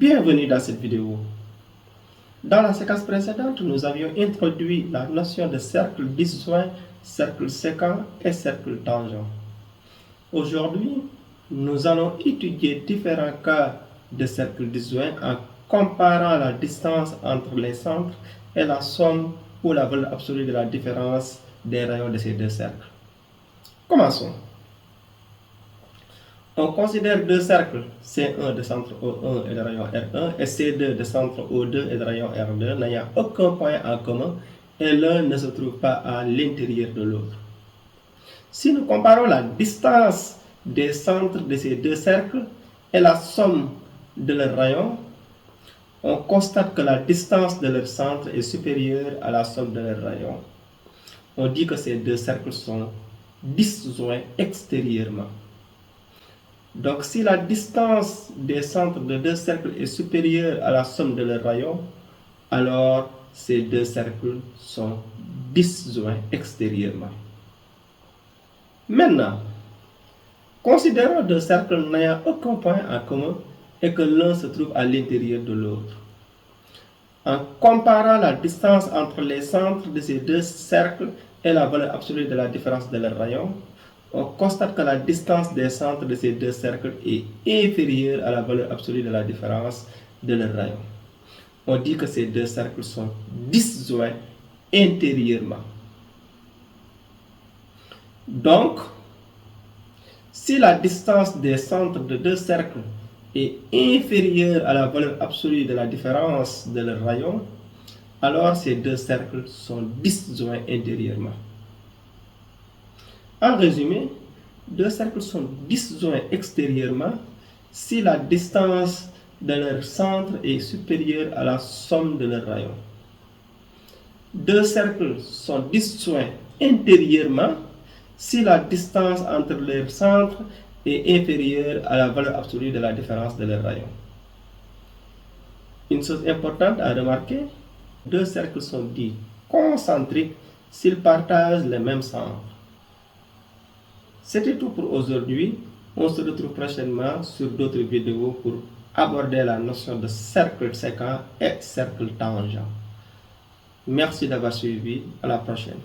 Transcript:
Bienvenue dans cette vidéo. Dans la séquence précédente, nous avions introduit la notion de cercle disjoint, cercle séquent et cercle tangent. Aujourd'hui, nous allons étudier différents cas de cercle disjoint en comparant la distance entre les centres et la somme ou la valeur absolue de la différence des rayons de ces deux cercles. Commençons. On considère deux cercles, C1 de centre O1 et de rayon R1 et C2 de centre O2 et de rayon R2 n'ayant aucun point en commun et l'un ne se trouve pas à l'intérieur de l'autre. Si nous comparons la distance des centres de ces deux cercles et la somme de leurs rayons, on constate que la distance de leur centre est supérieure à la somme de leurs rayons. On dit que ces deux cercles sont disjoints extérieurement. Donc, si la distance des centres de deux cercles est supérieure à la somme de leurs rayons, alors ces deux cercles sont disjoints extérieurement. Maintenant, considérons deux cercles n'ayant aucun point en commun et que l'un se trouve à l'intérieur de l'autre. En comparant la distance entre les centres de ces deux cercles et la valeur absolue de la différence de leurs rayons, on constate que la distance des centres de ces deux cercles est inférieure à la valeur absolue de la différence de leurs rayons. On dit que ces deux cercles sont disjoints intérieurement. Donc, si la distance des centres de deux cercles est inférieure à la valeur absolue de la différence de leurs rayons, alors ces deux cercles sont disjoints intérieurement. En résumé, deux cercles sont disjoints extérieurement si la distance de leur centre est supérieure à la somme de leurs rayons. Deux cercles sont disjoints intérieurement si la distance entre leurs centres est inférieure à la valeur absolue de la différence de leurs rayons. Une chose importante à remarquer, deux cercles sont dits concentriques s'ils partagent les mêmes centres. C'était tout pour aujourd'hui. On se retrouve prochainement sur d'autres vidéos pour aborder la notion de cercle séquent et cercle tangent. Merci d'avoir suivi. À la prochaine.